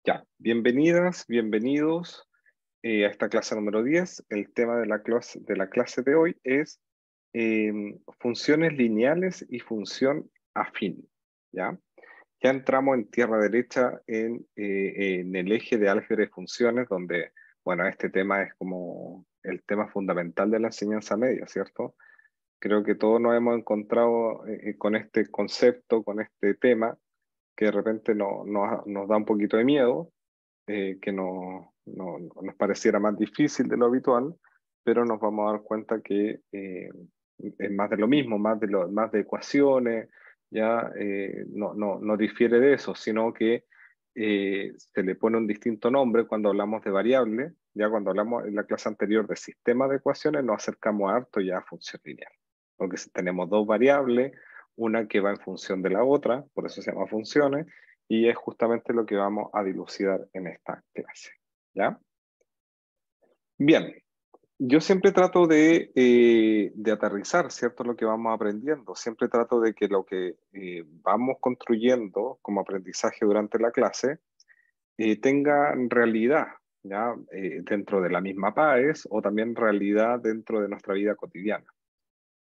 Ya, bienvenidas, bienvenidos a esta clase número 10. El tema de la clase de hoy es funciones lineales y función afín. ¿Ya? Ya entramos en tierra derecha en el eje de álgebra y funciones, donde, bueno, este tema es como el tema fundamental de la enseñanza media, ¿cierto? Creo que todos nos hemos encontrado con este concepto, con este tema, que de repente nos da un poquito de miedo, que nos pareciera más difícil de lo habitual, pero nos vamos a dar cuenta que es más de lo mismo, más de ecuaciones, ya no difiere de eso, sino que se le pone un distinto nombre cuando hablamos de variable. Ya cuando hablamos en la clase anterior de sistema de ecuaciones, nos acercamos harto ya a función lineal, porque si tenemos dos variables, una que va en función de la otra, por eso se llama funciones, y es justamente lo que vamos a dilucidar en esta clase. ¿Ya? Bien, yo siempre trato de aterrizar, ¿cierto? Lo que vamos aprendiendo. Siempre trato de que lo que vamos construyendo como aprendizaje durante la clase tenga realidad, ¿ya? Dentro de la misma PAES o también realidad dentro de nuestra vida cotidiana.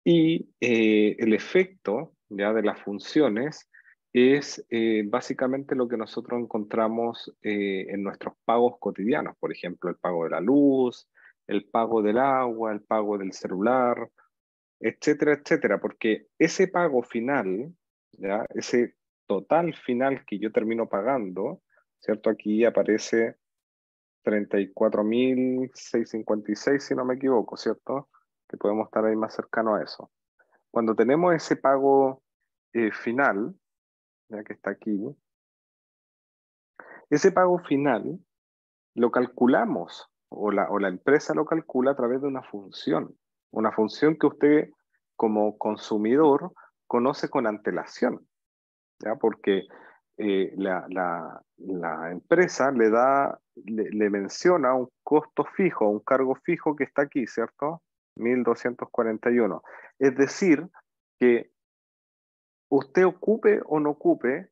Y el efecto, ya, de las funciones es básicamente lo que nosotros encontramos en nuestros pagos cotidianos. Por ejemplo, el pago de la luz, el pago del agua, el pago del celular, etcétera, etcétera. Porque ese pago final, ya, ese total final que yo termino pagando, ¿cierto? Aquí aparece 34.656, si no me equivoco, ¿cierto? Que podemos estar ahí más cercano a eso. Cuando tenemos ese pago final, ya que está aquí, ese pago final lo calculamos o la empresa lo calcula a través de una función que usted como consumidor conoce con antelación, ¿ya? Porque la empresa le menciona un costo fijo, un cargo fijo que está aquí, ¿cierto? 1.241. Es decir, que usted ocupe o no ocupe,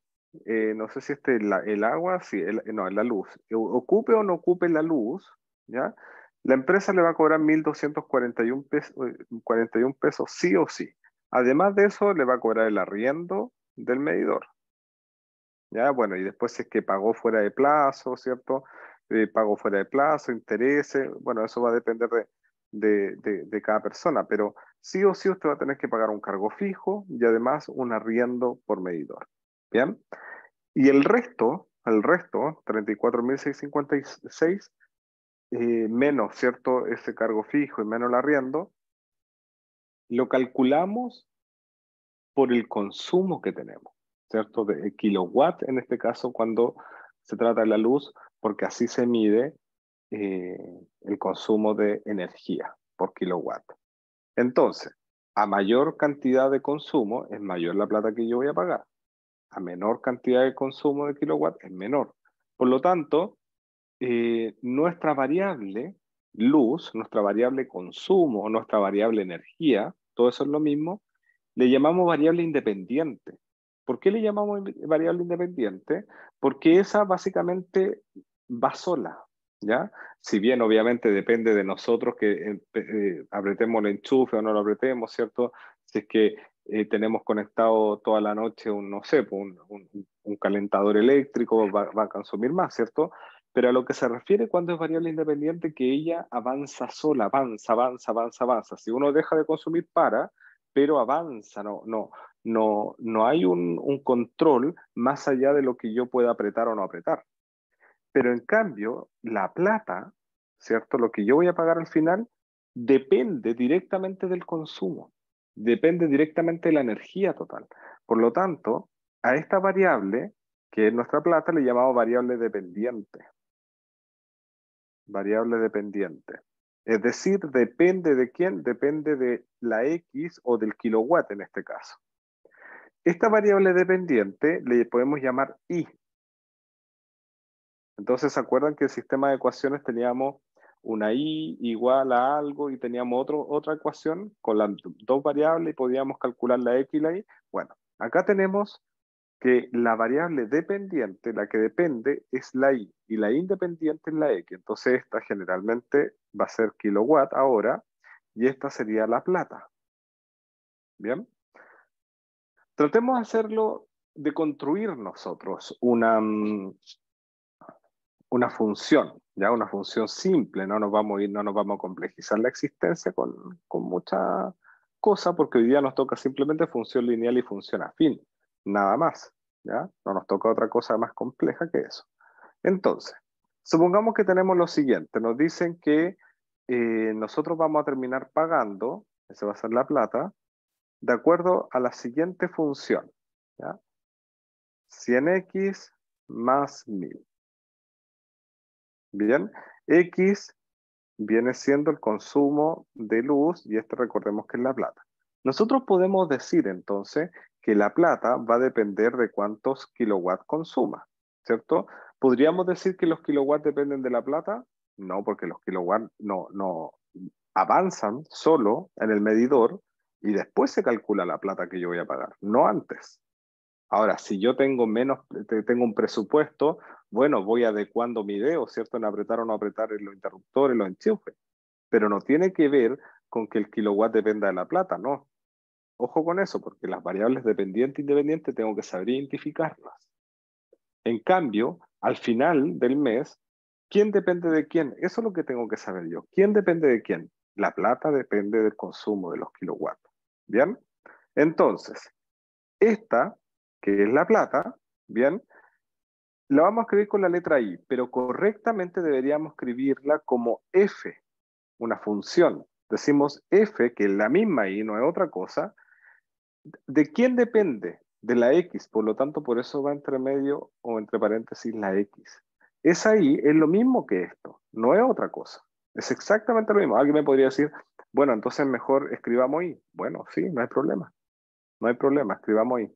no sé si el agua, sí, no, la luz, ocupe o no ocupe la luz, ¿ya? La empresa le va a cobrar 1.241 pesos, 41 pesos sí o sí. Además de eso, le va a cobrar el arriendo del medidor, ¿ya? Bueno, y después si es que pagó fuera de plazo, ¿cierto? Pagó fuera de plazo, intereses, bueno, eso va a depender de cada persona, pero sí o sí usted va a tener que pagar un cargo fijo y además un arriendo por medidor. ¿Bien? Y el resto, 34.656, menos, ¿cierto? Ese cargo fijo y menos el arriendo, lo calculamos por el consumo que tenemos, ¿cierto? De kilowatt en este caso cuando se trata de la luz, porque así se mide el consumo de energía por kilowatt. Entonces, a mayor cantidad de consumo, es mayor la plata que yo voy a pagar. A menor cantidad de consumo de kilowatt, es menor. Por lo tanto, nuestra variable luz, nuestra variable consumo, nuestra variable energía, todo eso es lo mismo, le llamamos variable independiente. ¿Por qué le llamamos variable independiente? Porque esa básicamente va sola, ¿ya? Si bien obviamente depende de nosotros que apretemos el enchufe o no lo apretemos, ¿cierto? Si es que tenemos conectado toda la noche no sé, pues, un calentador eléctrico, va a consumir más, ¿cierto? Pero a lo que se refiere cuando es variable independiente, que ella avanza sola, avanza, avanza, avanza, avanza. Si uno deja de consumir, pero avanza, no hay un control más allá de lo que yo pueda apretar o no apretar. Pero en cambio, la plata, ¿cierto? Lo que yo voy a pagar al final depende directamente del consumo, depende directamente de la energía total. Por lo tanto, a esta variable, que es nuestra plata, le llamamos variable dependiente. Variable dependiente. Es decir, depende de quién, depende de la X o del kilowatt en este caso. Esta variable dependiente le podemos llamar I. Entonces, ¿se acuerdan que el sistema de ecuaciones teníamos una I igual a algo y teníamos otra ecuación con las dos variables y podíamos calcular la X y la Y? Bueno, acá tenemos que la variable dependiente, la que depende, es la Y, y la independiente es la X. Entonces esta generalmente va a ser kilowatt ahora, y esta sería la plata. ¿Bien? Tratemos de hacerlo, de construir nosotros una función, ¿ya? Una función simple, no nos vamos a ir, no nos vamos a complejizar la existencia con mucha cosa, porque hoy día nos toca simplemente función lineal y función afín, nada más, ¿ya? No nos toca otra cosa más compleja que eso. Entonces, supongamos que tenemos lo siguiente, nos dicen que nosotros vamos a terminar pagando, esa va a ser la plata, de acuerdo a la siguiente función, ¿ya? 100x más 1000. Bien, X viene siendo el consumo de luz y este recordemos que es la plata. Nosotros podemos decir entonces que la plata va a depender de cuántos kilowatts consuma, ¿cierto? ¿Podríamos decir que los kilowatts dependen de la plata? No, porque los kilowatts no avanzan solo en el medidor y después se calcula la plata que yo voy a pagar, no antes. Ahora, si yo tengo tengo un presupuesto, bueno, voy adecuando mi dedo, ¿cierto? En apretar o no apretar en los interruptores, los enchufes. Pero no tiene que ver con que el kilowatt dependa de la plata, no. Ojo con eso, porque las variables dependientes e independientes tengo que saber identificarlas. En cambio, al final del mes, ¿quién depende de quién? Eso es lo que tengo que saber yo. ¿Quién depende de quién? La plata depende del consumo de los kilowatts. ¿Bien? Entonces, esta, que es la plata, ¿bien? La vamos a escribir con la letra I, pero correctamente deberíamos escribirla como F, una función. Decimos F, que es la misma I, no es otra cosa. ¿De quién depende? De la X, por lo tanto, por eso va entre medio o entre paréntesis la X. Esa I es lo mismo que esto, no es otra cosa. Es exactamente lo mismo. Alguien me podría decir, bueno, entonces mejor escribamos I. Bueno, sí, no hay problema. No hay problema, escribamos I.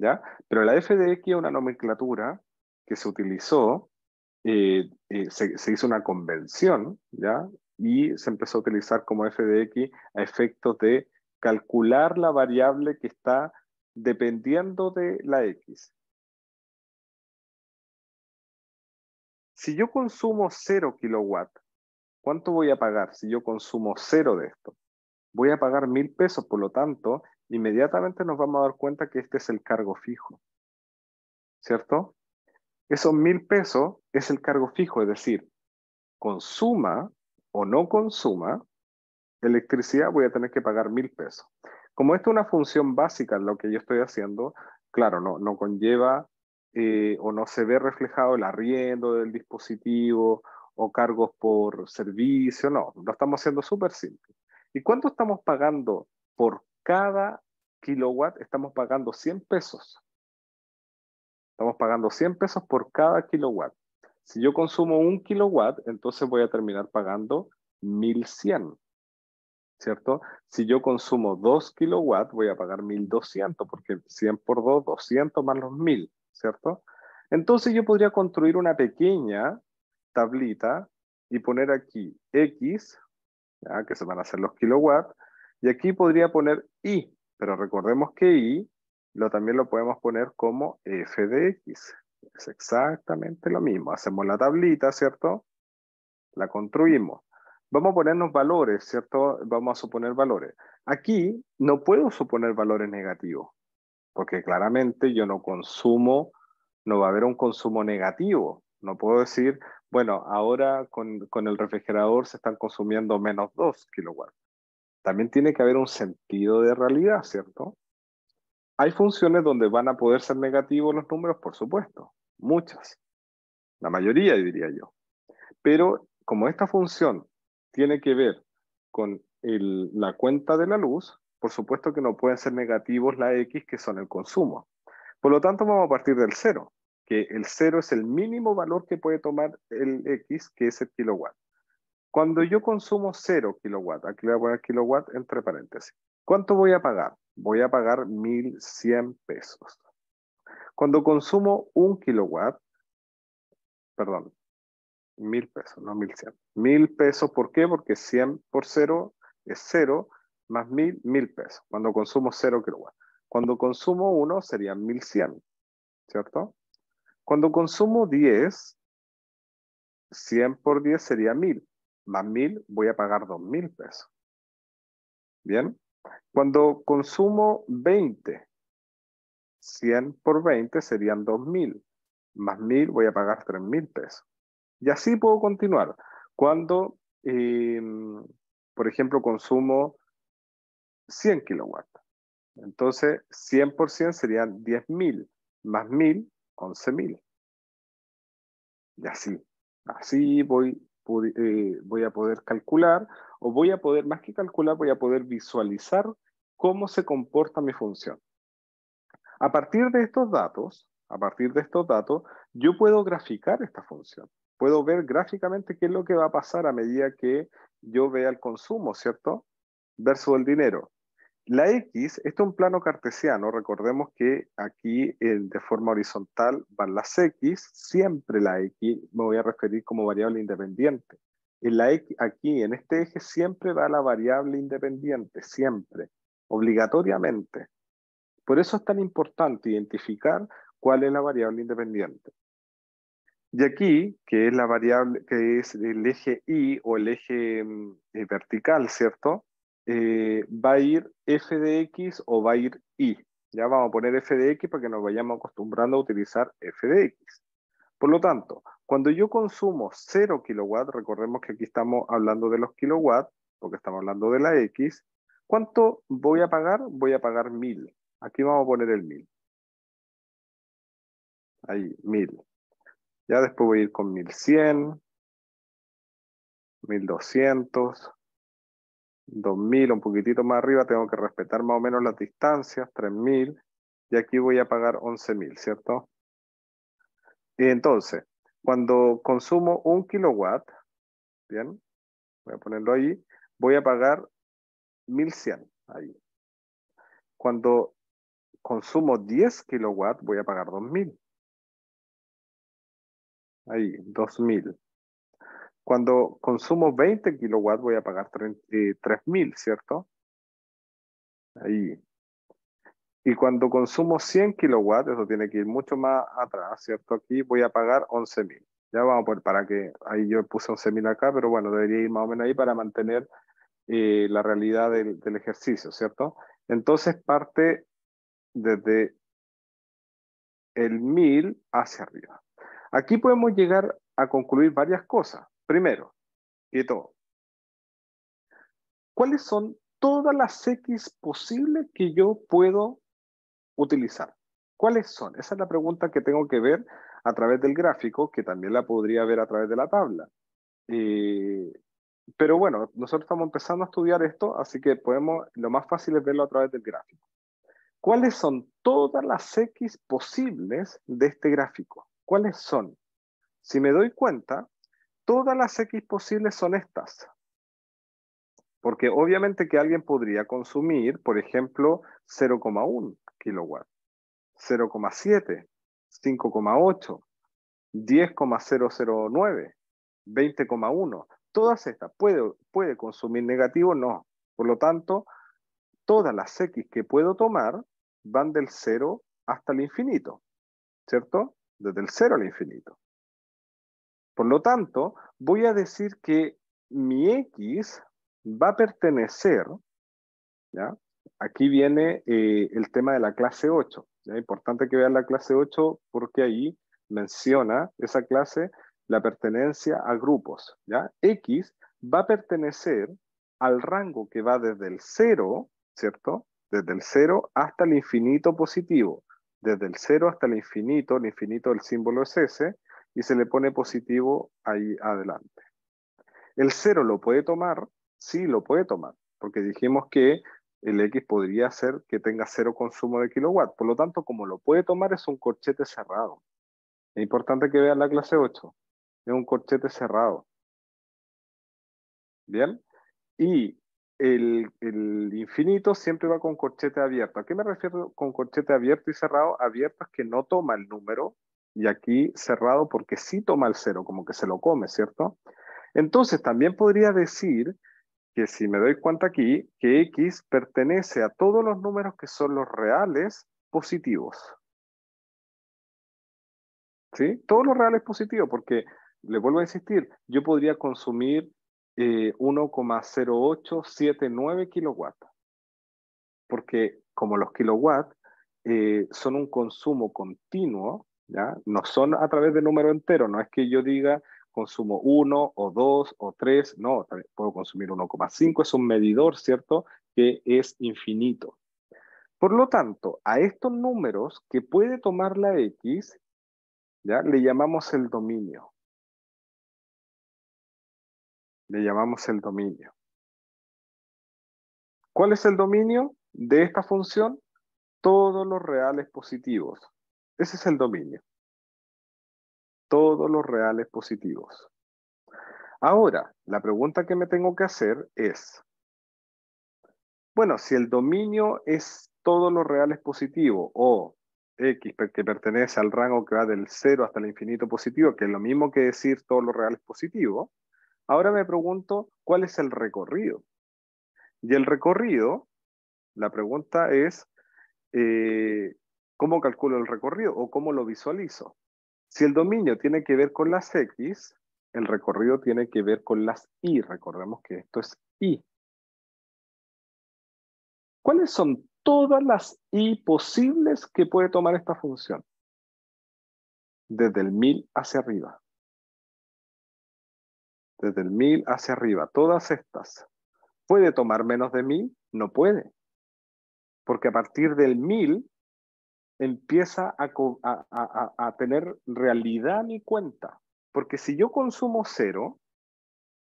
¿Ya? Pero la f de x es una nomenclatura que se utilizó, se hizo una convención, ¿ya? Y se empezó a utilizar como f de x a efectos de calcular la variable que está dependiendo de la x. Si yo consumo 0 kilowatt, ¿cuánto voy a pagar si yo consumo 0 de esto? Voy a pagar 1000 pesos, por lo tanto, inmediatamente nos vamos a dar cuenta que este es el cargo fijo, ¿cierto? Esos 1000 pesos es el cargo fijo, es decir, consuma o no consuma electricidad, voy a tener que pagar 1000 pesos. Como esto es una función básica en lo que yo estoy haciendo, claro, no conlleva o no se ve reflejado el arriendo del dispositivo o cargos por servicio, no, lo estamos haciendo súper simple. ¿Y cuánto estamos pagando por cada kilowatt? Estamos pagando 100 pesos. Estamos pagando 100 pesos por cada kilowatt. Si yo consumo 1 kilowatt, entonces voy a terminar pagando 1100, ¿cierto? Si yo consumo 2 kilowatts, voy a pagar 1200, porque 100 por 2, 200 más los 1000, ¿cierto? Entonces yo podría construir una pequeña tablita y poner aquí X, ¿ya? Que se van a hacer los kilowatts, y aquí podría poner Y, pero recordemos que Y también lo podemos poner como f de x. Es exactamente lo mismo. Hacemos la tablita, ¿cierto? La construimos. Vamos a ponernos valores, ¿cierto? Vamos a suponer valores. Aquí no puedo suponer valores negativos, porque claramente yo no consumo, no va a haber un consumo negativo. No puedo decir, bueno, ahora con el refrigerador se están consumiendo menos 2 kilowatts. También tiene que haber un sentido de realidad, ¿cierto? Hay funciones donde van a poder ser negativos los números, por supuesto, muchas, la mayoría diría yo. Pero como esta función tiene que ver con la cuenta de la luz, por supuesto que no pueden ser negativos la X, que son el consumo. Por lo tanto, vamos a partir del cero, que el cero es el mínimo valor que puede tomar el X, que es el kilowatt. Cuando yo consumo 0 kilowatt, aquí le voy a poner kilowatt entre paréntesis, ¿cuánto voy a pagar? Voy a pagar 1100 pesos. Cuando consumo 1 kilowatt, perdón, 1000 pesos, no 1100. 1000 pesos, ¿por qué? Porque 100 por 0 es 0, más 1000, 1000 pesos, cuando consumo 0 kilowatts. Cuando consumo 1 serían 1100, ¿cierto? Cuando consumo 10, 100 por 10 sería 1000. Más 1000 voy a pagar 2000 pesos. ¿Bien? Cuando consumo 20, 100 por 20 serían 2000. Más 1000 voy a pagar 3000 pesos. Y así puedo continuar. Cuando, por ejemplo, consumo 100 kilowatts. Entonces, 100 por 100 serían 10.000. Más 1000, 11.000. Y así. Así voy a poder calcular, o voy a poder, más que calcular, voy a poder visualizar cómo se comporta mi función. A partir de estos datos, yo puedo graficar esta función. Puedo ver gráficamente qué es lo que va a pasar a medida que yo vea el consumo, ¿cierto? Versus el dinero. La X, esto es un plano cartesiano, recordemos que aquí de forma horizontal van las X, siempre la X me voy a referir como variable independiente. En la X, aquí en este eje siempre va la variable independiente, siempre, obligatoriamente. Por eso es tan importante identificar cuál es la variable independiente. Y aquí, que es la variable, que es el eje Y o el eje vertical, ¿cierto? Va a ir f de x o va a ir y. Ya vamos a poner f de x para que nos vayamos acostumbrando a utilizar f de x. Por lo tanto, cuando yo consumo 0 kilowatts, recordemos que aquí estamos hablando de los kilowatts, porque estamos hablando de la x, ¿cuánto voy a pagar? Voy a pagar 1000. Aquí vamos a poner el 1000. Ahí, 1000. Ya después voy a ir con 1100, 1200. 2000, un poquitito más arriba, tengo que respetar más o menos las distancias, 3000, y aquí voy a pagar 11.000, ¿cierto? Y entonces, cuando consumo 1 kilowatt, bien, voy a ponerlo ahí, voy a pagar 1100, ahí. Cuando consumo 10 kilowatts, voy a pagar 2000, ahí, 2000. Cuando consumo 20 kilowatts, voy a pagar 3000, ¿cierto? Ahí. Y cuando consumo 100 kilowatts, eso tiene que ir mucho más atrás, ¿cierto? Aquí voy a pagar 11.000. Ya vamos a poner para que, ahí yo puse 11.000 acá, pero bueno, debería ir más o menos ahí para mantener la realidad del ejercicio, ¿cierto? Entonces parte desde el 1000 hacia arriba. Aquí podemos llegar a concluir varias cosas. Primero, y todo, ¿cuáles son todas las X posibles que yo puedo utilizar? ¿Cuáles son? Esa es la pregunta que tengo que ver a través del gráfico, que también la podría ver a través de la tabla. Eh, pero bueno, nosotros estamos empezando a estudiar esto, así que lo más fácil es verlo a través del gráfico. ¿Cuáles son todas las X posibles de este gráfico? ¿Cuáles son? Si me doy cuenta, todas las X posibles son estas. Porque obviamente que alguien podría consumir, por ejemplo, 0,1 kilowatts. 0,7, 5,8, 10,009, 20,1. Todas estas, ¿puede consumir negativo? No. Por lo tanto, todas las X que puedo tomar van del 0 hasta el infinito, ¿cierto? Desde el 0 al infinito. Por lo tanto, voy a decir que mi X va a pertenecer, ¿ya? Aquí viene el tema de la clase 8. Es importante que vean la clase 8 porque ahí menciona esa clase la pertenencia a grupos. ¿Ya? X va a pertenecer al rango que va desde el 0, ¿cierto? Desde el 0 hasta el infinito positivo. Desde el 0 hasta el infinito el símbolo es ese, y se le pone positivo ahí adelante. ¿El 0 lo puede tomar? Sí, lo puede tomar, porque dijimos que el X podría ser que tenga 0 consumo de kilowatt. Por lo tanto, como lo puede tomar, es un corchete cerrado. Es importante que vean la clase 8. Es un corchete cerrado. ¿Bien? Y el infinito siempre va con corchete abierto. ¿A qué me refiero con corchete abierto y cerrado? Abierto es que no toma el número, y aquí cerrado porque sí toma el 0, como que se lo come, ¿cierto? Entonces, también podría decir que si me doy cuenta aquí, que X pertenece a todos los números que son los reales positivos. ¿Sí? Todos los reales positivos, porque, le vuelvo a insistir, yo podría consumir 1,0879 kilowatts, porque como los kilowatts son un consumo continuo, ¿ya? No son a través de número entero, no es que yo diga consumo 1 o 2 o 3, no, puedo consumir 1,5, es un medidor, ¿cierto? Que es infinito. Por lo tanto, a estos números que puede tomar la X, ¿ya? Le llamamos el dominio. Le llamamos el dominio. ¿Cuál es el dominio de esta función? Todos los reales positivos. Ese es el dominio. Todos los reales positivos. Ahora, la pregunta que me tengo que hacer es, bueno, si el dominio es todos los reales positivos o X que pertenece al rango que va del 0 hasta el infinito positivo, que es lo mismo que decir todos los reales positivos, ahora me pregunto, ¿cuál es el recorrido? Y el recorrido, la pregunta es, ¿cómo calculo el recorrido o cómo lo visualizo? Si el dominio tiene que ver con las X, el recorrido tiene que ver con las Y. Recordemos que esto es Y. ¿Cuáles son todas las Y posibles que puede tomar esta función? Desde el 1000 hacia arriba. Desde el 1000 hacia arriba. Todas estas. ¿Puede tomar menos de 1000? No puede. Porque a partir del 1000 empieza a tener realidad mi cuenta. Porque si yo consumo 0,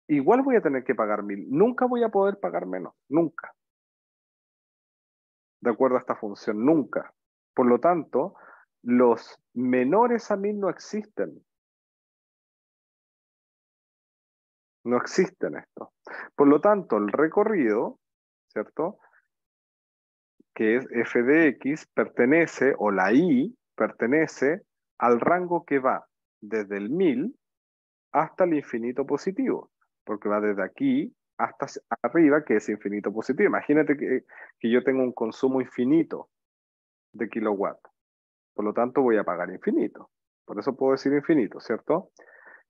igual voy a tener que pagar 1000. Nunca voy a poder pagar menos. Nunca. De acuerdo a esta función. Nunca. Por lo tanto, los menores a 1000 no existen. No existen estos. Por lo tanto, el recorrido, ¿cierto? Que es f de x, pertenece, o la y, pertenece al rango que va desde el 1000 hasta el infinito positivo, porque va desde aquí hasta arriba, que es infinito positivo. Imagínate que yo tengo un consumo infinito de kilowatt. Por lo tanto, voy a pagar infinito. Por eso puedo decir infinito, ¿cierto?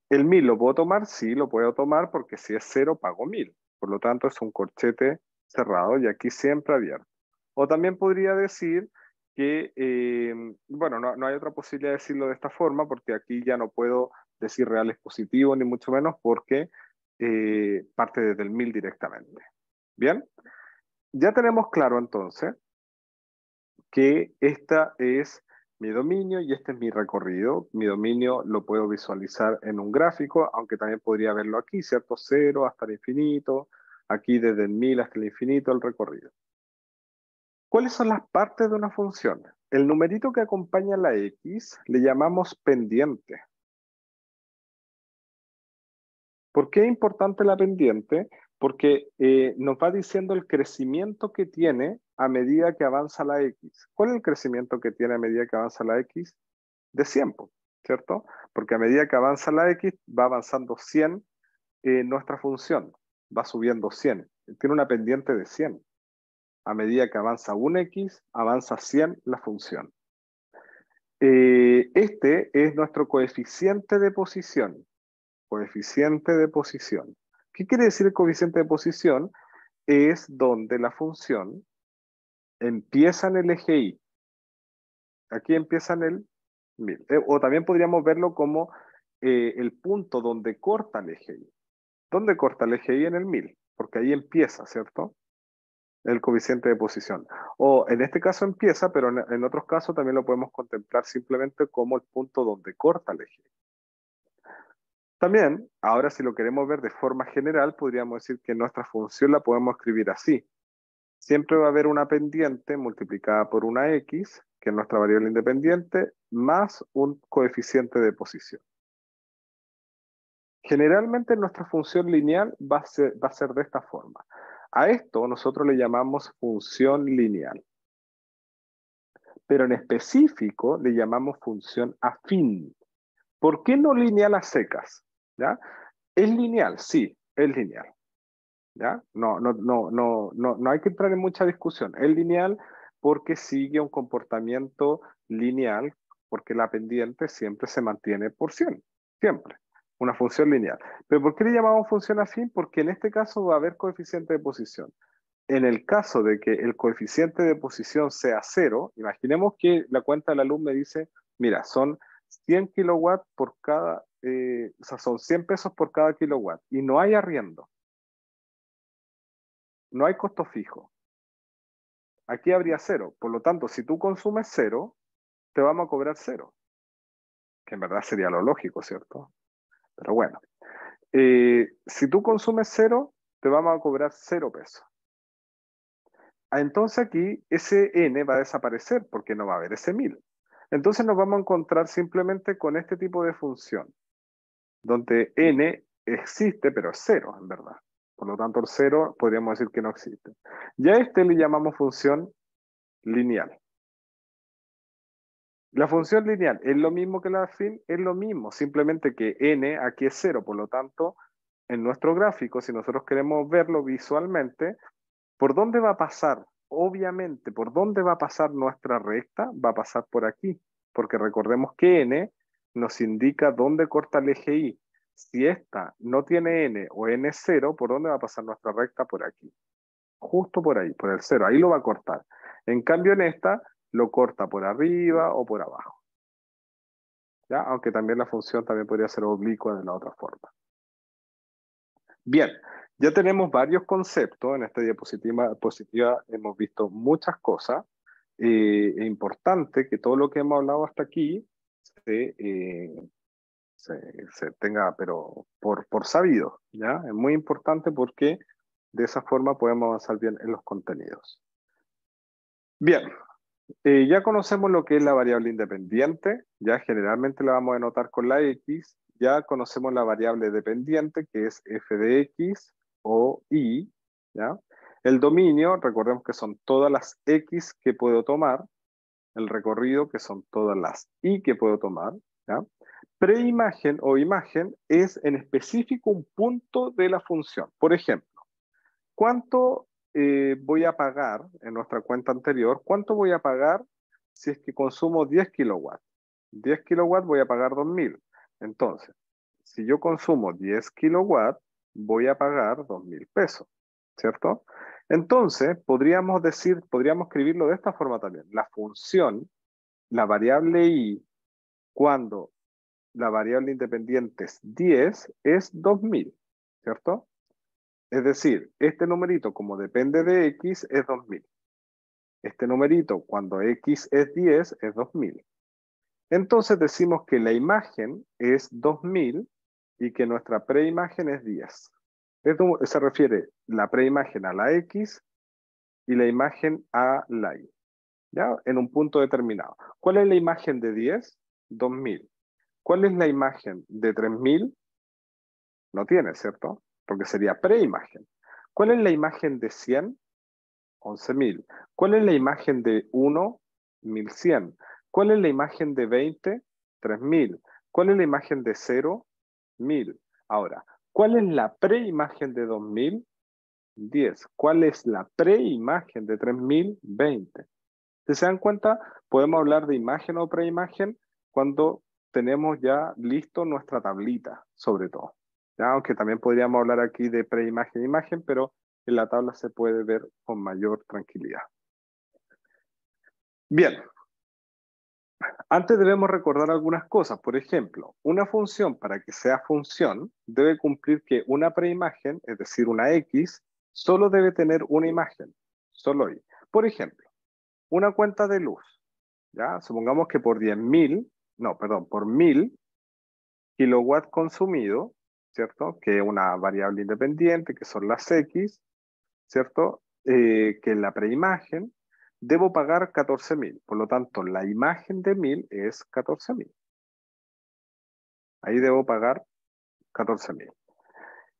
El 1000 lo puedo tomar, sí, lo puedo tomar porque si es 0 pago 1000. Por lo tanto, es un corchete cerrado y aquí siempre abierto. O también podría decir que, bueno, no hay otra posibilidad de decirlo de esta forma porque aquí ya no puedo decir reales positivos ni mucho menos porque parte desde el 1000 directamente. Bien, ya tenemos claro entonces que esta es mi dominio y este es mi recorrido. Mi dominio lo puedo visualizar en un gráfico, aunque también podría verlo aquí, ¿cierto? 0 hasta el infinito, aquí desde el 1000 hasta el infinito el recorrido. ¿Cuáles son las partes de una función? El numerito que acompaña a la X le llamamos pendiente. ¿Por qué es importante la pendiente? Porque nos va diciendo el crecimiento que tiene a medida que avanza la X. ¿Cuál es el crecimiento que tiene a medida que avanza la X? De 100, ¿cierto? Porque a medida que avanza la X, va avanzando 100 nuestra función, va subiendo 100. Tiene una pendiente de 100. A medida que avanza un X, avanza 100 la función. Este es nuestro coeficiente de posición. Coeficiente de posición. ¿Qué quiere decir el coeficiente de posición? Es donde la función empieza en el eje Y. Aquí empieza en el 1000. O también podríamos verlo como el punto donde corta el eje Y. ¿Dónde corta el eje Y? En el 1000, porque ahí empieza, ¿cierto? El coeficiente de posición. O en este caso empieza, pero en otros casos también lo podemos contemplar simplemente como el punto donde corta el eje Y. También, ahora si lo queremos ver de forma general, podríamos decir que nuestra función la podemos escribir así. Siempre va a haber una pendiente multiplicada por una X, que es nuestra variable independiente, más un coeficiente de posición. Generalmente nuestra función lineal va a ser de esta forma. A esto nosotros le llamamos función lineal. Pero en específico le llamamos función afín. ¿Por qué no lineal a secas? ¿Ya? ¿Es lineal? Sí, es lineal. ¿ya? No hay que entrar en mucha discusión. Es lineal porque sigue un comportamiento lineal, porque la pendiente siempre se mantiene por 100, siempre. Una función lineal. ¿Pero por qué le llamamos función afín? Porque en este caso va a haber coeficiente de posición. En el caso de que el coeficiente de posición sea 0, imaginemos que la cuenta de la luz me dice, mira, son 100 kilowatts por cada, o sea, son 100 pesos por cada kilowatt y no hay arriendo, no hay costo fijo. Aquí habría 0. Por lo tanto, si tú consumes 0, te vamos a cobrar 0, que en verdad sería lo lógico, ¿cierto? Pero bueno, si tú consumes 0, te vamos a cobrar 0 pesos. Entonces aquí ese n va a desaparecer porque no va a haber ese 1000. Entonces nos vamos a encontrar simplemente con este tipo de función, donde n existe, pero es 0 en verdad. Por lo tanto, el 0 podríamos decir que no existe. Ya a este le llamamos función lineal. La función lineal es lo mismo que la afín, es lo mismo, simplemente que n aquí es 0, por lo tanto, en nuestro gráfico, si nosotros queremos verlo visualmente, ¿por dónde va a pasar? Obviamente, ¿por dónde va a pasar nuestra recta? Va a pasar por aquí, porque recordemos que n nos indica dónde corta el eje Y. Si esta no tiene n o n es 0, ¿por dónde va a pasar nuestra recta? Por aquí. Justo por ahí, por el 0. Ahí lo va a cortar. En cambio, en esta lo corta por arriba o por abajo. ¿Ya? Aunque también la función también podría ser oblicua de la otra forma. Bien, ya tenemos varios conceptos. En esta diapositiva hemos visto muchas cosas. Es importante que todo lo que hemos hablado hasta aquí se, se tenga, pero por sabido, ¿ya? Es muy importante porque de esa forma podemos avanzar bien en los contenidos. Bien, ya conocemos lo que es la variable independiente, ya generalmente la vamos a denotar con la X, ya conocemos la variable dependiente que es f de X o Y, ¿ya? El dominio, recordemos que son todas las X que puedo tomar, el recorrido que son todas las Y que puedo tomar, ¿ya? Preimagen o imagen es en específico un punto de la función. Por ejemplo, ¿cuánto voy a pagar en nuestra cuenta anterior? ¿Cuánto voy a pagar si es que consumo 10 kilowatts? 10 kilowatts voy a pagar 2000. Entonces, si yo consumo 10 kilowatts, voy a pagar 2000 pesos, ¿cierto? Entonces, podríamos escribirlo de esta forma también. La función, la variable y, cuando la variable independiente es 10, es 2000, ¿cierto? Es decir, este numerito, como depende de X, es 2000. Este numerito, cuando X es 10, es 2000. Entonces decimos que la imagen es 2000 y que nuestra preimagen es 10. Esto se refiere la preimagen a la X y la imagen a la Y, ¿ya? En un punto determinado. ¿Cuál es la imagen de 10? 2000. ¿Cuál es la imagen de 3000? No tiene, ¿cierto? Porque sería preimagen. ¿Cuál es la imagen de 100? 11.000. ¿Cuál es la imagen de 1? 1100. ¿Cuál es la imagen de 20? 3000. ¿Cuál es la imagen de 0? 1000. Ahora, ¿cuál es la preimagen de 2000? 10. ¿Cuál es la preimagen de 3000? 20. Si se dan cuenta, podemos hablar de imagen o preimagen cuando tenemos ya listo nuestra tablita, sobre todo. ¿Ya? Aunque también podríamos hablar aquí de preimagen e imagen, pero en la tabla se puede ver con mayor tranquilidad. Bien, antes debemos recordar algunas cosas. Por ejemplo, una función para que sea función debe cumplir que una preimagen, es decir, una X, solo debe tener una imagen, solo Y. Por ejemplo, una cuenta de luz. ¿Ya? Supongamos que por 10.000, no, perdón, por 1000 kilowatts consumidos, ¿cierto? Que es una variable independiente, que son las X, ¿cierto? Que es la preimagen, debo pagar 14.000. Por lo tanto, la imagen de 1000 es 14.000. Ahí debo pagar 14.000.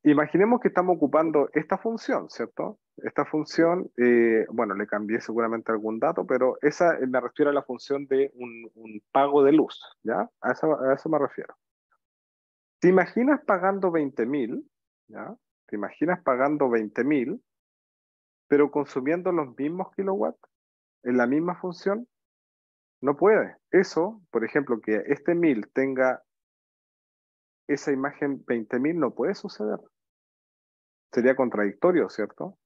Imaginemos que estamos ocupando esta función, ¿cierto? Esta función, bueno, le cambié seguramente algún dato, pero esa me refiero a la función de un pago de luz, ¿ya? A eso me refiero. ¿Te imaginas pagando 20.000? ¿Ya? ¿Te imaginas pagando 20.000, pero consumiendo los mismos kilowatts en la misma función? No puede. Eso, por ejemplo, que este 1000 tenga esa imagen 20.000, no puede suceder. Sería contradictorio, ¿cierto?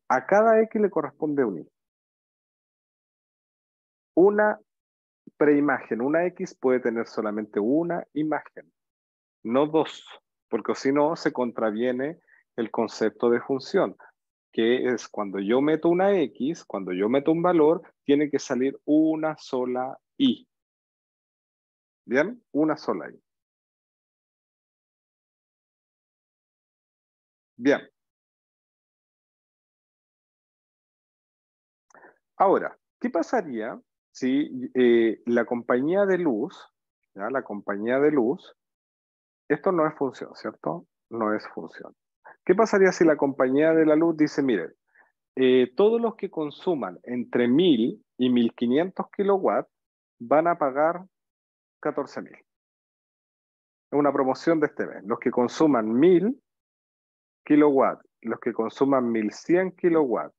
A cada X le corresponde un Y. Una preimagen, una X puede tener solamente una imagen, no dos, porque si no se contraviene el concepto de función, que es cuando yo meto una X, cuando yo meto un valor, tiene que salir una sola Y. ¿Bien? Una sola Y. Bien. Ahora, ¿qué pasaría si la compañía de luz, ¿ya? La compañía de luz, esto no es función, ¿cierto? No es función. ¿Qué pasaría si la compañía de la luz dice, miren, todos los que consuman entre 1000 y 1500 kilowatts van a pagar 14.000? Es una promoción de este mes. Los que consuman 1000 kilowatts, los que consuman 1100 kilowatts,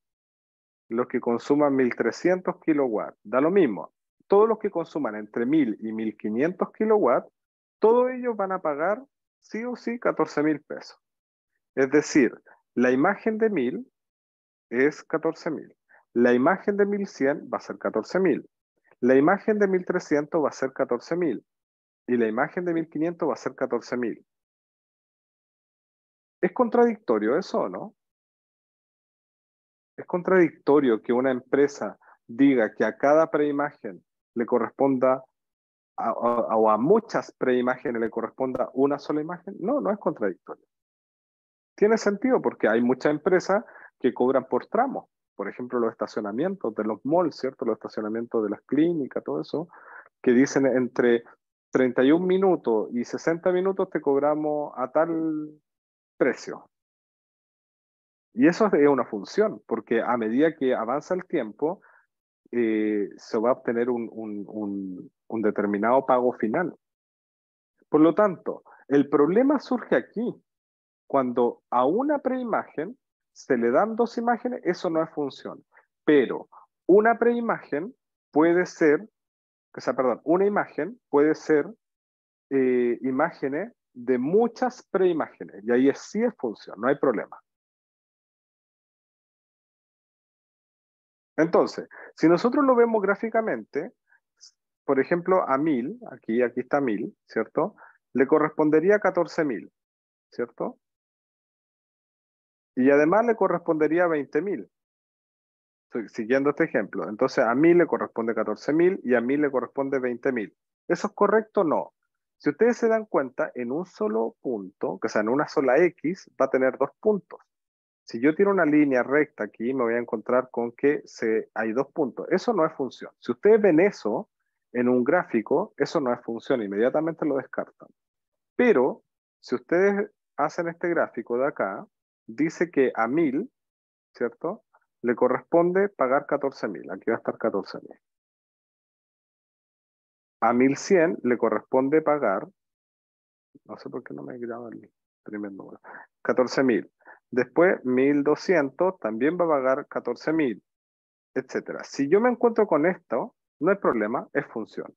los que consuman 1300 kilowatts, da lo mismo. Todos los que consuman entre 1000 y 1500 kilowatts, todos ellos van a pagar sí o sí 14.000 pesos. Es decir, la imagen de 1000 es 14.000. La imagen de 1100 va a ser 14.000. La imagen de 1300 va a ser 14.000. Y la imagen de 1500 va a ser 14.000. ¿Es contradictorio eso o no? ¿Es contradictorio que una empresa diga que a cada preimagen le corresponda o a muchas preimágenes le corresponda una sola imagen? No, no es contradictorio. Tiene sentido porque hay muchas empresas que cobran por tramos. Por ejemplo, los estacionamientos de los malls, ¿cierto? Los estacionamientos de las clínicas, todo eso, que dicen entre 31 minutos y 60 minutos te cobramos a tal precio. Y eso es una función, porque a medida que avanza el tiempo, se va a obtener un determinado pago final. Por lo tanto, el problema surge aquí. Cuando a una preimagen se le dan dos imágenes, eso no es función. Pero una preimagen puede ser, o sea, perdón, una imagen puede ser imágenes de muchas preimágenes. Y ahí sí es función, no hay problema. Entonces, si nosotros lo vemos gráficamente, por ejemplo, a 1000, aquí está 1000, ¿cierto? Le correspondería 14.000, ¿cierto? Y además le correspondería 20.000, siguiendo este ejemplo. Entonces, a 1000 le corresponde 14.000 y a 1000 le corresponde 20.000. ¿Eso es correcto? No. Si ustedes se dan cuenta, en un solo punto, o sea, en una sola X, va a tener dos puntos. Si yo tiro una línea recta aquí, me voy a encontrar con que hay dos puntos. Eso no es función. Si ustedes ven eso en un gráfico, eso no es función. Inmediatamente lo descartan. Pero si ustedes hacen este gráfico de acá, dice que a 1000, ¿cierto? Le corresponde pagar 14.000. Aquí va a estar 14.000. A 1100 le corresponde pagar, no sé por qué no me graba el primer número, 14.000. Después 1200 también va a pagar 14.000, etcétera. Si yo me encuentro con esto, no hay problema, es función.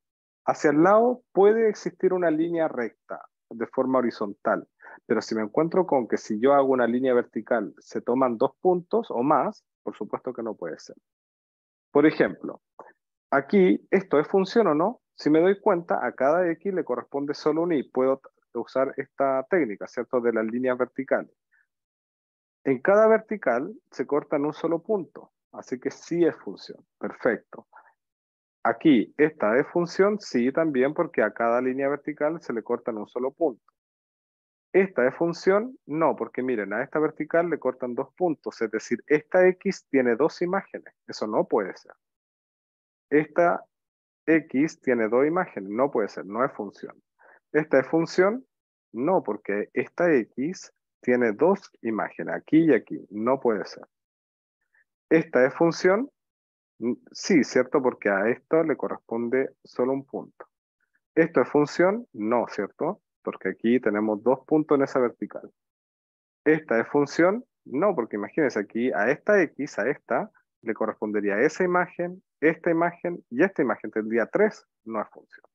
Hacia el lado puede existir una línea recta de forma horizontal, pero si me encuentro con que si yo hago una línea vertical se toman dos puntos o más, por supuesto que no puede ser. Por ejemplo, aquí esto es función o no. Si me doy cuenta, a cada X le corresponde solo un Y. Puedo usar esta técnica, ¿cierto? De las líneas verticales. En cada vertical se corta en un solo punto, así que sí es función. Perfecto. Aquí, esta es función, sí, también, porque a cada línea vertical se le corta en un solo punto. Esta es función, no, porque miren, a esta vertical le cortan dos puntos, es decir, esta X tiene dos imágenes. Eso no puede ser. Esta X tiene dos imágenes, no puede ser, no es función. ¿Esta es función? No, porque esta X tiene dos imágenes, aquí y aquí, no puede ser. ¿Esta es función? Sí, ¿cierto? Porque a esto le corresponde solo un punto. ¿Esto es función? No, ¿cierto? Porque aquí tenemos dos puntos en esa vertical. ¿Esta es función? No, porque imagínense aquí a esta X, a esta, le correspondería esa imagen, esta imagen y esta imagen. Tendría 3, no es función.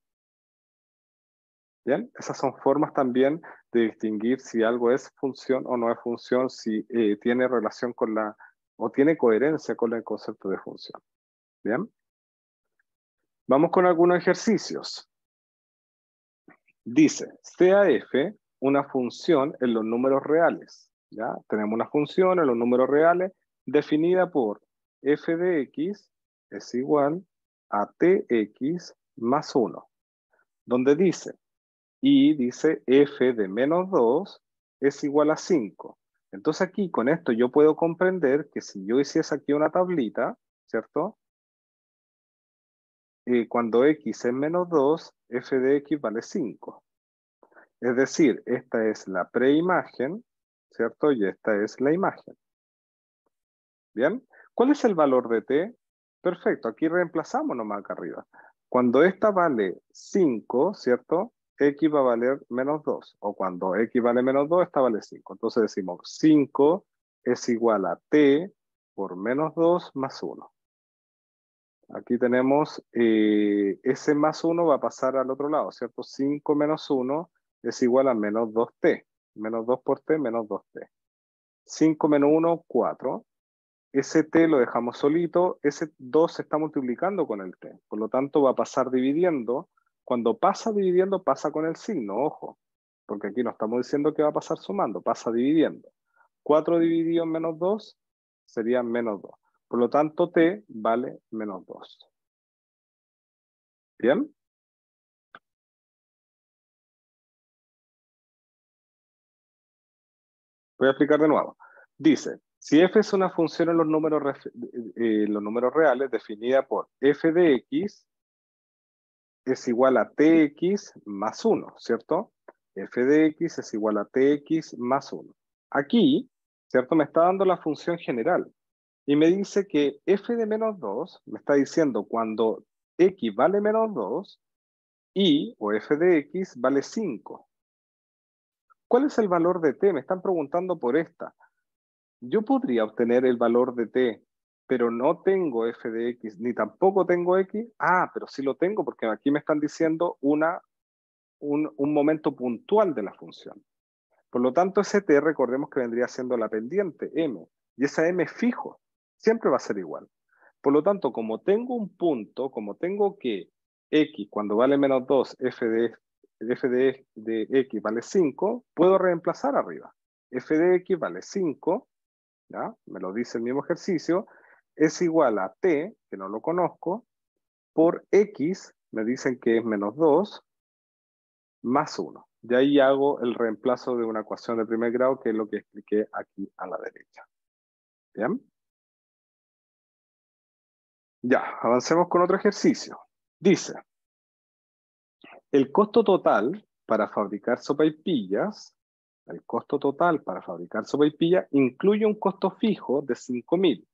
¿Bien? Esas son formas también de distinguir si algo es función o no es función, si tiene relación con la, o tiene coherencia con el concepto de función. ¿Bien? Vamos con algunos ejercicios. Dice, sea f una función en los números reales. ¿Ya? Tenemos una función en los números reales definida por f de x es igual a tx más 1, donde dice, y dice f de menos 2 es igual a 5. Entonces aquí con esto yo puedo comprender que si yo hiciese aquí una tablita, ¿cierto? Cuando x es menos 2, f de x vale 5. Es decir, esta es la preimagen, ¿cierto? Y esta es la imagen. ¿Bien? ¿Cuál es el valor de t? Perfecto, aquí reemplazamos nomás acá arriba. Cuando esta vale 5, ¿cierto? X va a valer menos 2. O cuando X vale menos 2, esta vale 5. Entonces decimos 5 es igual a t por menos 2 más 1. Aquí tenemos ese más 1 va a pasar al otro lado, ¿cierto? 5 menos 1 es igual a menos 2t. Menos 2 por t, menos 2t. 5 menos 1, 4. Ese t lo dejamos solito, ese 2 se está multiplicando con el t. Por lo tanto, va a pasar dividiendo. Cuando pasa dividiendo, pasa con el signo, ojo. Porque aquí no estamos diciendo que va a pasar sumando, pasa dividiendo. 4 dividido en menos 2 sería menos 2. Por lo tanto, t vale menos 2. ¿Bien? Voy a explicar de nuevo. Dice, si f es una función en los números reales definida por f de x es igual a tx más 1, ¿cierto? F de x es igual a tx más 1. Aquí, ¿cierto? Me está dando la función general. Y me dice que f de menos 2, me está diciendo cuando x vale menos 2, y, o f de x, vale 5. ¿Cuál es el valor de t? Me están preguntando por esta. Yo podría obtener el valor de t, pero no tengo f de x, ni tampoco tengo x. Ah, pero sí lo tengo porque aquí me están diciendo un momento puntual de la función. Por lo tanto, ese t, recordemos que vendría siendo la pendiente, m, y esa m fijo, siempre va a ser igual. Por lo tanto, como tengo un punto, como tengo que x, cuando vale menos 2, f de x vale 5, puedo reemplazar arriba. F de x vale 5, ¿ya? Me lo dice el mismo ejercicio, es igual a t, que no lo conozco, por x, me dicen que es menos 2, más 1. De ahí hago el reemplazo de una ecuación de primer grado, que es lo que expliqué aquí a la derecha. ¿Bien? Ya, avancemos con otro ejercicio. Dice, el costo total para fabricar sopaipillas, el costo total para fabricar sopaipillas incluye un costo fijo de 5.000.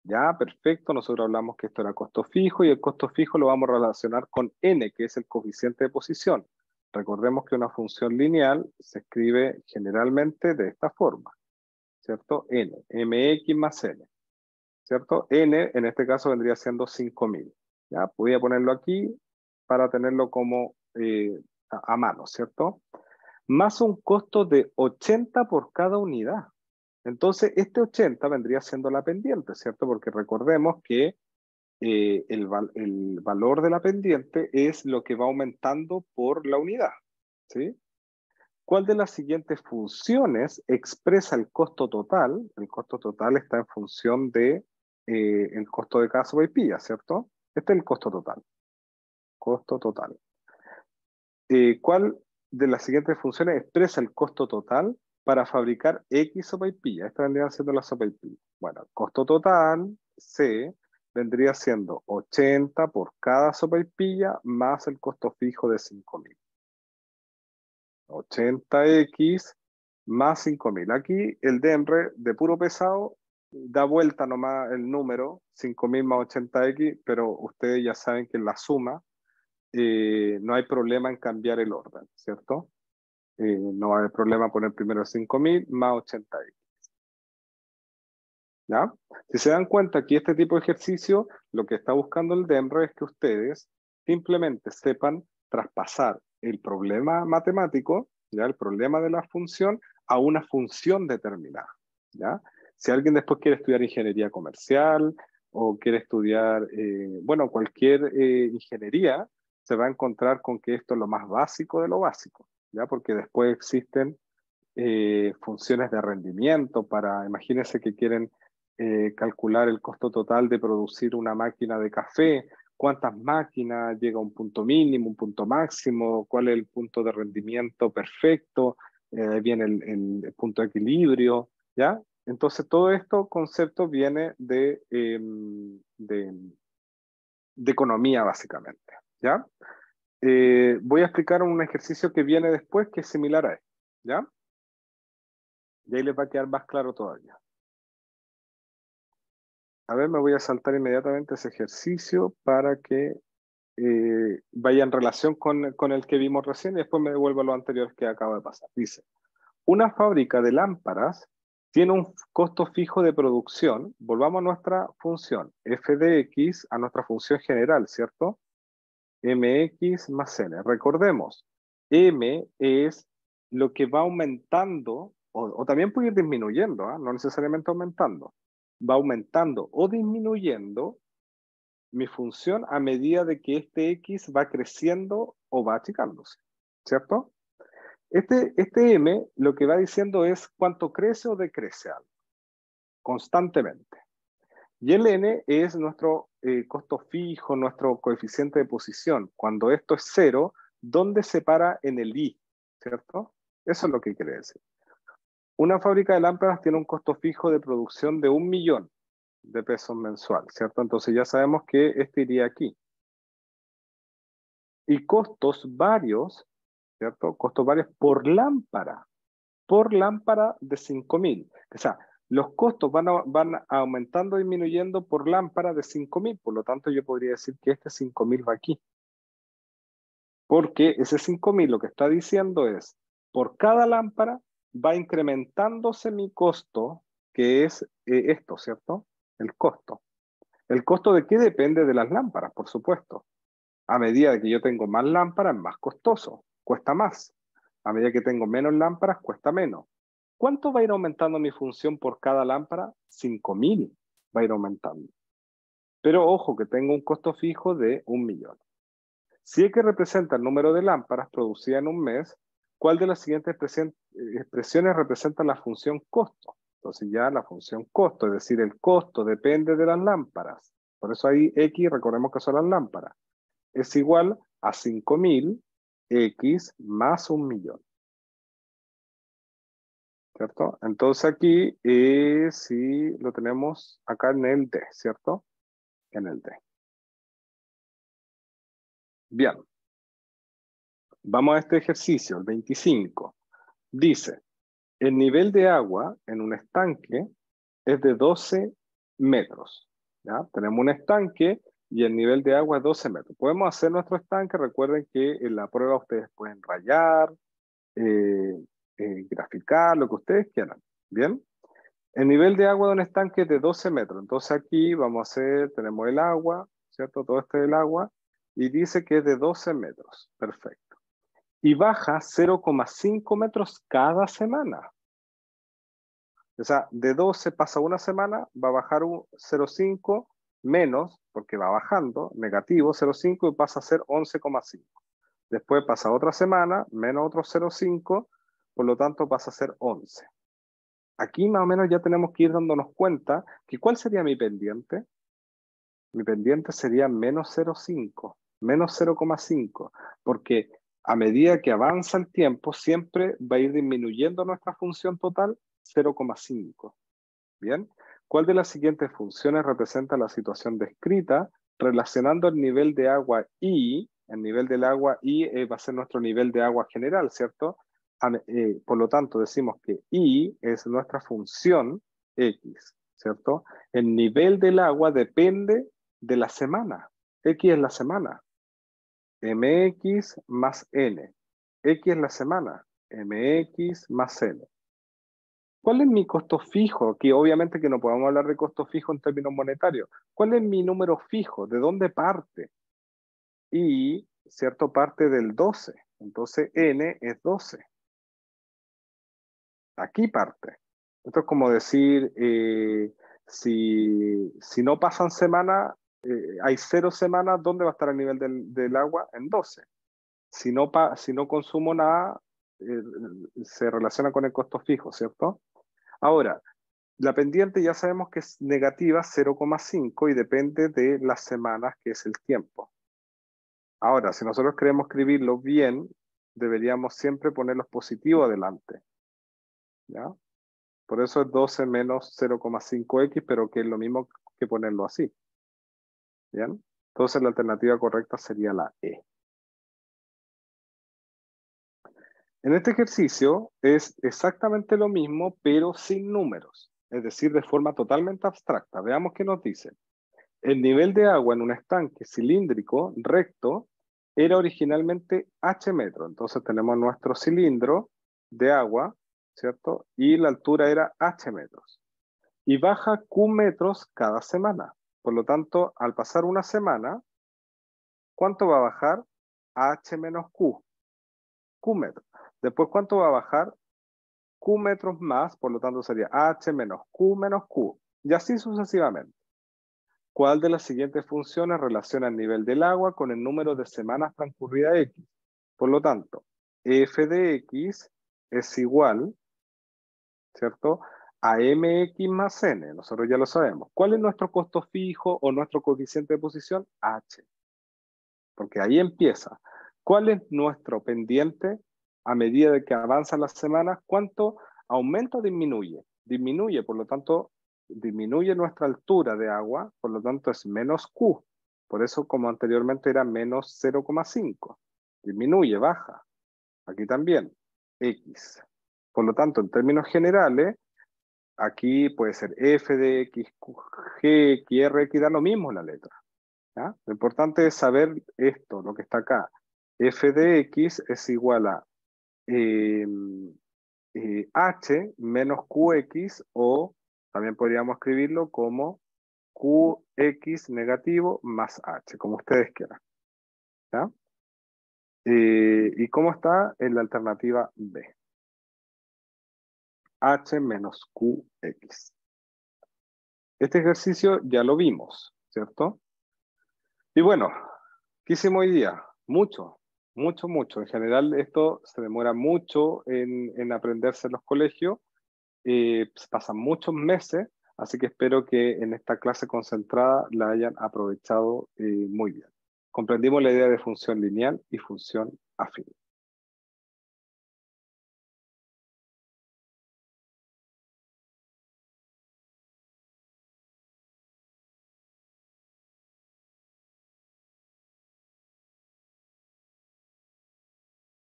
Ya, perfecto, nosotros hablamos que esto era costo fijo y el costo fijo lo vamos a relacionar con n, que es el coeficiente de posición. Recordemos que una función lineal se escribe generalmente de esta forma, ¿cierto? N, mx más n, ¿cierto? N en este caso vendría siendo 5.000. Ya, voy a ponerlo aquí para tenerlo como a mano, ¿cierto? Más un costo de 80 por cada unidad. Entonces, este 80 vendría siendo la pendiente, ¿cierto? Porque recordemos que el valor de la pendiente es lo que va aumentando por la unidad, ¿sí? ¿Cuál de las siguientes funciones expresa el costo total? El costo total está en función de el costo de cada sopaipilla, ¿cierto? Este es el costo total. Costo total. ¿Cuál de las siguientes funciones expresa el costo total para fabricar X sopaipilla? Esta vendría siendo la sopaipilla. Bueno, el costo total, C, vendría siendo 80 por cada sopaipilla más el costo fijo de 5.000. 80x más 5.000. Aquí el DEMRE de puro pesado da vuelta nomás el número, 5.000 más 80x, pero ustedes ya saben que en la suma no hay problema en cambiar el orden, ¿cierto? no va a haber problema poner primero 5.000 más 80x. ¿Ya? Si se dan cuenta que este tipo de ejercicio, lo que está buscando el DEMRE es que ustedes simplemente sepan traspasar el problema matemático, ¿ya? El problema de la función, a una función determinada, ¿ya? Si alguien después quiere estudiar ingeniería comercial o quiere estudiar, bueno, cualquier ingeniería, se va a encontrar con que esto es lo más básico de lo básico, ¿ya? Porque después existen funciones de rendimiento para, imagínense que quieren calcular el costo total de producir una máquina de café, cuántas máquinas, llega a un punto mínimo, un punto máximo, cuál es el punto de rendimiento perfecto, viene el punto de equilibrio, ¿ya? Entonces todo esto concepto viene de economía básicamente, ¿ya? Voy a explicar un ejercicio que viene después que es similar a este, ¿ya? Y ahí les va a quedar más claro todavía. A ver, me voy a saltar inmediatamente ese ejercicio para que vaya en relación con el que vimos recién y después me devuelvo a lo anterior que acaba de pasar. Dice, una fábrica de lámparas tiene un costo fijo de producción. Volvamos a nuestra función, f de x, a nuestra función general, ¿cierto? mx más n. Recordemos, m es lo que va aumentando, o también puede ir disminuyendo, no necesariamente aumentando. Va aumentando o disminuyendo mi función a medida de que este x va creciendo o va achicándose, ¿cierto? Este m lo que va diciendo es cuánto crece o decrece algo, constantemente. Y el n es nuestro costo fijo, nuestro coeficiente de posición. Cuando esto es cero, ¿dónde se para en el i? ¿Cierto? Eso es lo que quiere decir. Una fábrica de lámparas tiene un costo fijo de producción de 1.000.000 de pesos mensual, ¿cierto? Entonces ya sabemos que este iría aquí. Y costos varios, ¿cierto? Costos varios por lámpara de 5.000. O sea, los costos van aumentando, disminuyendo por lámpara de 5.000. Por lo tanto, yo podría decir que este 5.000 va aquí. Porque ese 5.000 lo que está diciendo es, por cada lámpara va incrementándose mi costo, que es esto, ¿cierto? El costo. ¿El costo de qué depende? De las lámparas, por supuesto. A medida que yo tengo más lámparas, más costoso, cuesta más. A medida que tengo menos lámparas, cuesta menos. ¿Cuánto va a ir aumentando mi función por cada lámpara? 5.000 va a ir aumentando. Pero ojo que tengo un costo fijo de 1.000.000. Si es que representa el número de lámparas producidas en un mes, ¿cuál de las siguientes expresiones representa la función costo? Entonces ya la función costo, es decir, el costo depende de las lámparas. Por eso ahí X, recordemos que son las lámparas, es igual a 5.000 X más 1.000.000. ¿Cierto? Entonces aquí sí lo tenemos acá en el D, ¿cierto? En el D. Bien. Vamos a este ejercicio, el 25. Dice, el nivel de agua en un estanque es de 12 metros. ¿Ya? Tenemos un estanque y el nivel de agua es 12 metros. Podemos hacer nuestro estanque. Recuerden que en la prueba ustedes pueden rayar, eh, graficar, lo que ustedes quieran. ¿Bien? El nivel de agua de un estanque es de 12 metros. Entonces aquí vamos a hacer, tenemos el agua, ¿cierto? Todo este es el agua. Y dice que es de 12 metros. Perfecto. Y baja 0,5 metros cada semana. O sea, de 12 pasa una semana, va a bajar un 0,5 menos, porque va bajando, negativo 0,5 y pasa a ser 11,5. Después pasa otra semana, menos otro 0,5, por lo tanto pasa a ser 11. Aquí más o menos ya tenemos que ir dándonos cuenta que ¿cuál sería mi pendiente? Mi pendiente sería menos 0,5, menos 0,5, porque a medida que avanza el tiempo, siempre va a ir disminuyendo nuestra función total 0,5. ¿Bien? ¿Cuál de las siguientes funciones representa la situación descrita relacionando el nivel de agua I? El nivel del agua I va a ser nuestro nivel de agua general, ¿cierto? Por lo tanto, decimos que I es nuestra función X, ¿cierto? El nivel del agua depende de la semana. X es la semana. MX más N. X es la semana. mx más n. ¿Cuál es mi costo fijo? Aquí obviamente que no podemos hablar de costo fijo en términos monetarios. ¿Cuál es mi número fijo? ¿De dónde parte? Y, ¿cierto? Parte del 12. Entonces, n es 12. Aquí parte. Esto es como decir, si no pasan semanas, hay 0 semanas, ¿dónde va a estar el nivel del agua? En 12. Si no consumo nada, se relaciona con el costo fijo, ¿cierto? Ahora, la pendiente ya sabemos que es negativa 0,5 y depende de las semanas, que es el tiempo. Ahora, si nosotros queremos escribirlo bien, deberíamos siempre poner los positivos adelante. ¿Ya? Por eso es 12 menos 0,5x, pero que es lo mismo que ponerlo así. ¿Bien? Entonces la alternativa correcta sería la E. En este ejercicio es exactamente lo mismo, pero sin números. Es decir, de forma totalmente abstracta. Veamos qué nos dice. El nivel de agua en un estanque cilíndrico recto era originalmente H metros. Entonces tenemos nuestro cilindro de agua, ¿cierto? Y la altura era H metros. Y baja Q metros cada semana. Por lo tanto, al pasar una semana, ¿cuánto va a bajar? H menos Q. Q metros. Después, ¿cuánto va a bajar? Q metros más, por lo tanto sería H menos Q. Y así sucesivamente. ¿Cuál de las siguientes funciones relaciona el nivel del agua con el número de semanas transcurridas X? Por lo tanto, f de X es igual, ¿cierto?, a mx más n. Nosotros ya lo sabemos. ¿Cuál es nuestro costo fijo o nuestro coeficiente de posición? H. Porque ahí empieza. ¿Cuál es nuestro pendiente a medida de que avanzan las semanas? ¿Cuánto aumenta o disminuye? Disminuye, por lo tanto, disminuye nuestra altura de agua, por lo tanto es menos Q. Por eso, como anteriormente era menos 0,5. Disminuye, baja. Aquí también, X. Por lo tanto, en términos generales, aquí puede ser F de X, G, X, R, X, da lo mismo la letra. ¿Ya? Lo importante es saber esto, lo que está acá. F de X es igual a H menos QX, o también podríamos escribirlo como QX negativo más H, como ustedes quieran. ¿Ya? ¿Y cómo está en la alternativa B? H menos QX. Este ejercicio ya lo vimos, ¿cierto? Y bueno, ¿qué hicimos hoy día? Mucho. En general esto se demora mucho en aprenderse en los colegios. Pasan muchos meses, así que espero que en esta clase concentrada la hayan aprovechado muy bien. Comprendimos la idea de función lineal y función afín.